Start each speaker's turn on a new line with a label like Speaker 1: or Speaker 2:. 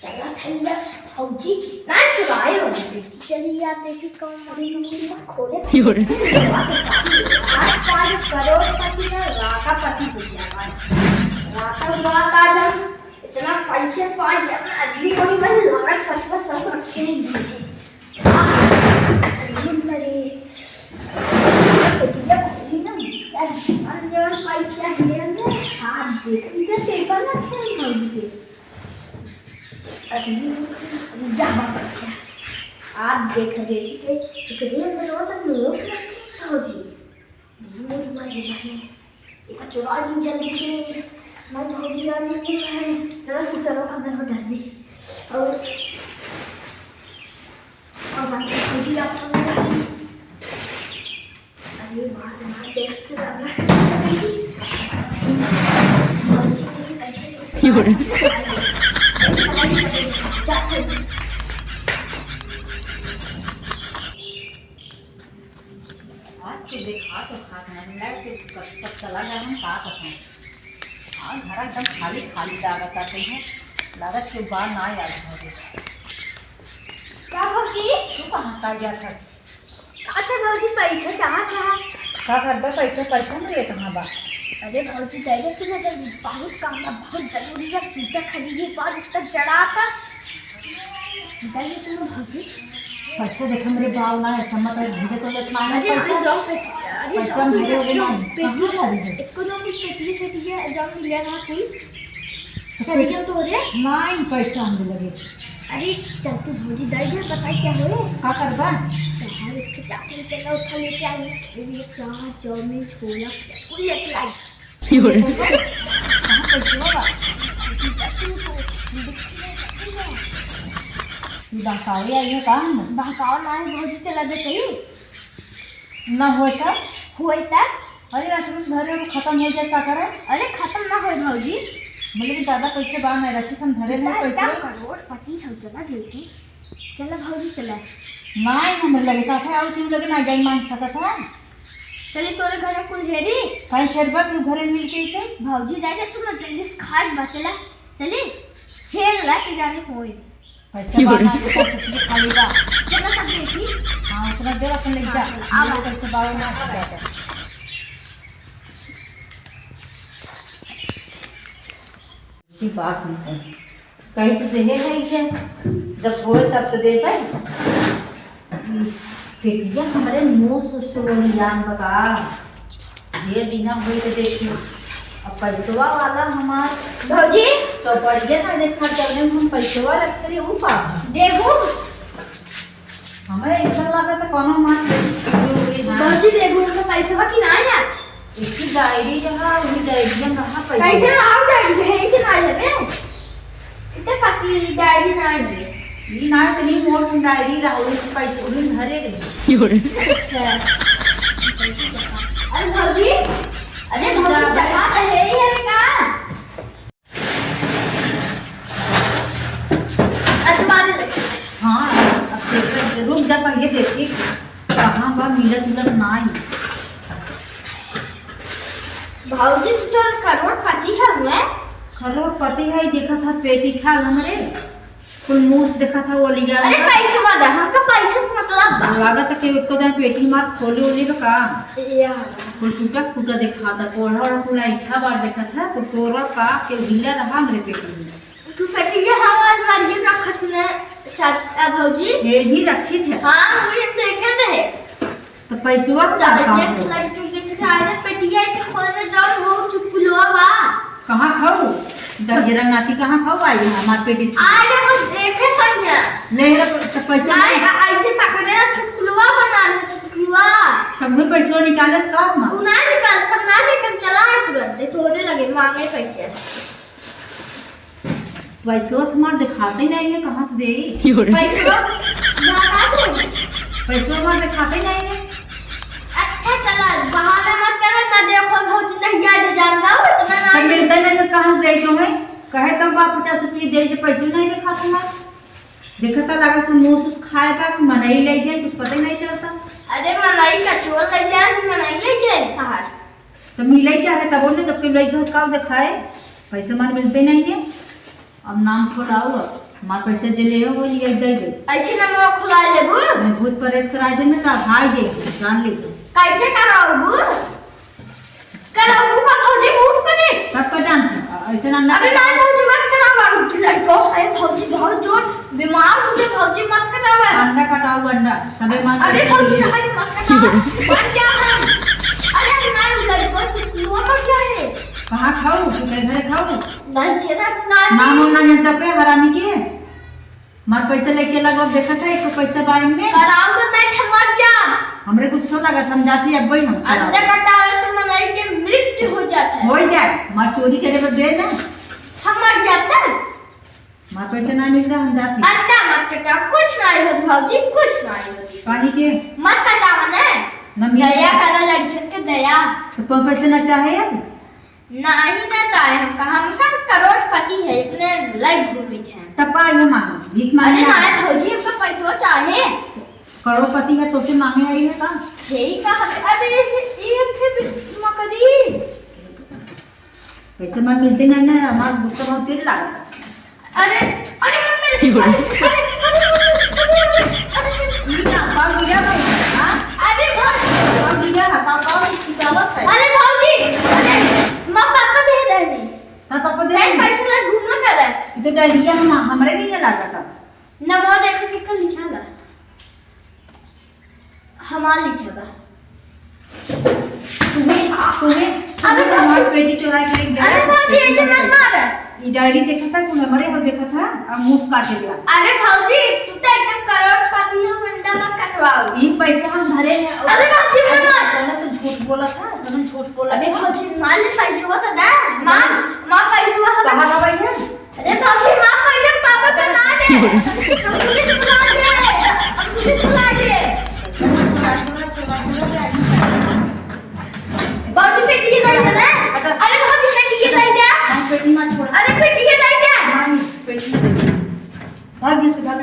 Speaker 1: चला थैया फौजी कितना चुराए हो चलिए यार देखिए कौन मरी खोले आज करोड़पति ना लाखापति हो गया लाख इतना पैसे पाए अजली कोई मैंने लागत फसला सब रखे हैं मेरे ना पैसा गिरेंगे हाथ देख इधर टेबल रखे हैं फौजी आप देख देखिए लोग फौजी एक चुरा ली जल्दी से मैं फौजी जरा सुतरों का घर डाल दी और बाकी फौजी आप अरे बात जैसे
Speaker 2: देखा तो चला गया हम का करते हैं और घर एकदम खाली खाली लागत आते हैं लागत के बाद ना याद है
Speaker 1: क्या भौजी
Speaker 2: तू कहाँ से आ गया था
Speaker 1: अच्छा भौजी पैसा कहाँ था
Speaker 2: क्या करता पैसा मिले कहाँ बा
Speaker 1: अरे भौजी जाइए कि ना जल्दी बहुत काम है बहुत जरूरी है सीधा खरीदिए बाद तक चढ़ा कर जाइए तुम भौजी
Speaker 2: पैसे देखो मेरे बाल ना ऐसा मत भेजे तो लेट मांगे
Speaker 1: पैसा
Speaker 2: पैसा मेरे वाले ना
Speaker 1: इकोनॉमिक पेटी से दिया जब मिला ना कोई चलिए तो रे
Speaker 2: नहीं पैसा हम लगे
Speaker 1: अरे चल तू भौजी दे दे बता क्या हो
Speaker 2: का करबा
Speaker 1: यार इसके चाकू चला उठा लेके आई ये चार चाउमीन छोला कुल लेके आई
Speaker 2: कहां पैसा बा बहकावे आई है काम
Speaker 1: बहकाव ना भौजी चला दे चाहिए
Speaker 2: ना होता
Speaker 1: अरे
Speaker 2: रसरूस भरे तो खत्म हो जाए क्या करे
Speaker 1: अरे खत्म ना हो भौजी
Speaker 2: मतलब ज्यादा पैसे बाहर नहीं रखी हम धरे नहीं पैसे
Speaker 1: करोड़पति हम चला देती चला भौजी चला
Speaker 2: नहीं हमें लगता था और क्यों लगे ना जाई मांग सकता था
Speaker 1: चली तोरे घर में कुल हेरी
Speaker 2: कहीं खेरबा क्यों घरे मिल के इसे
Speaker 1: भौजी दे तुम जल्दी से खाए बचला चली हेर ला के जाने होए
Speaker 2: पैसे बाना तो पैसे खाली बा
Speaker 1: चला सब देखी
Speaker 2: हां उतना देर अपन ले जा आ पैसे बाव ना सकता की बात नहीं कहीं तो देहे नहीं है जब होए तब तो देता फेटिया हमारे मुंह सोच जान बका ये दिना हुई तो देखी अब पैसवा वाला हमार
Speaker 1: भौजी
Speaker 2: चौपड़िया ना देखा चलने में हम पैसवा रखते रहे ऊ पा
Speaker 1: देखो
Speaker 2: हमें ऐसा लगा था कोनो मान
Speaker 1: भौजी देखो उनका पैसा की ना यार
Speaker 2: इसी डायरी जहाँ वही डायरी में कहाँ पैसा
Speaker 1: कैसे आओ डायरी है कि ना है इतने पति डायरी ना है
Speaker 2: ये ना इतनी मोट डायरी राहुल के पैसे उन्हें भरे रहे
Speaker 1: अरे भौजी चला है ये का तुम्हारे
Speaker 2: हाँ अब रुक जा पहले देखिए कहाँ बा मिलत मिलत नहीं
Speaker 1: भौजी तू तो करोड़पति है हुए
Speaker 2: करोड़पति है देखा था पेटी ख्याल हमारे कुल मूस देखा था वो लिया
Speaker 1: अरे पैसे मत हमका पैसे से मतलब बा
Speaker 2: लागत है कि एक दिन पेटी मार खोले ओले का
Speaker 1: यार
Speaker 2: कुल टूटा फूटा देखा था कोढ़ा और कुल ऐठा बार देखा था तो तोरा का के ढीला रहा मेरे पेटी में
Speaker 1: तू पेटी हवा मार रखा तूने चाचा भौजी
Speaker 2: ये ही रखी थे
Speaker 1: हां मुझे देखे रहे
Speaker 2: तो पैसवा
Speaker 1: देख लड़के देख रहा पेटिया से खोलने जाओ वो चुपलुआ बा
Speaker 2: कहाँ खाओ दजरा नाती कहाँ खाओ आई हमार पेटी
Speaker 1: आज हम देखे संज्ञा
Speaker 2: ले तो पैसा
Speaker 1: नहीं ऐसे पकड़े ना चुटकुलवा बना रहे चुटकुलवा
Speaker 2: तब वो पैसा निकाले से काम
Speaker 1: तू ना निकाल सब ना लेकर चला है तुरंत तोरे लगे मांगे पैसे
Speaker 2: पैसा तुम्हार दिखाते ही नहीं है कहाँ से दे
Speaker 1: पैसा ना दे
Speaker 2: पैसा हमार दिखाते ही नहीं है
Speaker 1: अच्छा चला बहाना मत कर ना देखो भौजी नहीं याद जान गाओ इतना ना
Speaker 2: सब मिलता नहीं तो कहाँ से दे तुम्हें कहे तब बाप 50 रुपये दे जो पैसे नहीं दिखा तुम्हार देखता लगा कि मुँह से खाए पा मनाई ले जाए कुछ पता ही नहीं चलता
Speaker 1: अरे मलाई का चोल लग जाए मलाई ले जाए तार
Speaker 2: तो मिले चाहे तब बोलने जब कोई लड़का कब दिखाए पैसे मार मिलते नहीं है। अब नाम खोलाओ, मार पैसे जे ले वो लिए दे दे।
Speaker 1: ऐसे ना मैं खुला लेबू
Speaker 2: मैं भूत प्रेत करा दे में का भाई दे जान ले।
Speaker 1: कैसे कराऊबू का भौजी भूत पड़े
Speaker 2: सबका जानती ऐसे ना
Speaker 1: अरे ना भौजी मत करावा लड़कों से भौजी बहुत जोर बीमार हो गए भौजी मत करावा
Speaker 2: अंडा कटाओ अंडा तबे मार।
Speaker 1: अरे भौजी हमारी मत करावा बन क्या हम अरे ना लड़कों से वो मत क्या है
Speaker 2: कहां खाओ किधर घर खाओ
Speaker 1: नहीं छेदा ना
Speaker 2: नाम ना जनता के हरामी के मार पैसे लेके लगो देखा था एक पैसे बारे में
Speaker 1: कराओ तो नहीं मर जा
Speaker 2: हमरे कुछ सो लगा हम जाती अब वही हम
Speaker 1: अंडा कटावे से मनाई के मृत्यु हो जाता है
Speaker 2: हो जाए मार चोरी करे तो दे ना
Speaker 1: हम मर जाता
Speaker 2: मार पैसे ना मिलता हम जाती
Speaker 1: अंडा मत कटाओ कुछ नहीं होत भौजी कुछ नहीं होत
Speaker 2: पानी के
Speaker 1: मत कटाओ ना
Speaker 2: न
Speaker 1: दया करा लड़कियों के दया
Speaker 2: तो तुम पैसे ना चाहे अब
Speaker 1: नहीं ना चाहे हम कहा हम का करोड़पति है इतने लाइक घूमी थे
Speaker 2: तब का ये मांगो भीख
Speaker 1: अरे
Speaker 2: मांगे
Speaker 1: ना भौजी हमको पैसों चाहे
Speaker 2: करोड़पति है तो से मांगे आई है का
Speaker 1: यही कहा अरे ये फिर मकरी
Speaker 2: पैसे मार मिलते नहीं ना हमारा गुस्सा बहुत तेज लागता
Speaker 1: अरे अरे मेरे
Speaker 2: बाल गिरा भाई हां
Speaker 1: अरे भौजी
Speaker 2: बाल गिरा हटा बाल सिकावत है
Speaker 1: अरे भौजी अरे मां पापा दे रहे नहीं
Speaker 2: ता पापा दे
Speaker 1: नहीं पैसे ला घूमना कर रहा है
Speaker 2: तो डायरिया हम हमरे नहीं लाता था
Speaker 1: नमो देखो कितना लिखा बा हमार लिखा बा
Speaker 2: तुम्हें
Speaker 1: अरे
Speaker 2: हमारी बेटी चुरा के एक
Speaker 1: अरे भौजी ऐसे मत मार
Speaker 2: ये डायरी देखा था तूने हमारे हो देखा था अब मुंह काट दिया
Speaker 1: अरे भौजी तू तो एकदम करोड़पति हो अंडा मत कटवाओ
Speaker 2: ये पैसे हम भरे हैं
Speaker 1: अरे भौजी मत
Speaker 2: पहले तो झूठ बोला था तुमने झूठ बोला
Speaker 1: अरे भौजी मान ले पैसे होता ना मां पैसे हुआ
Speaker 2: कहां का भाई है
Speaker 1: अरे भौजी मां पैसे पापा को ना दे हम पुलिस बुला दे हम पुलिस बुला दे भौजी पेटी के दे ना अरे भौजी पेटी के दे दे
Speaker 2: पेटी मत छोड़
Speaker 1: अरे पेटी के दे दे
Speaker 2: पेटी भाग्य से भाग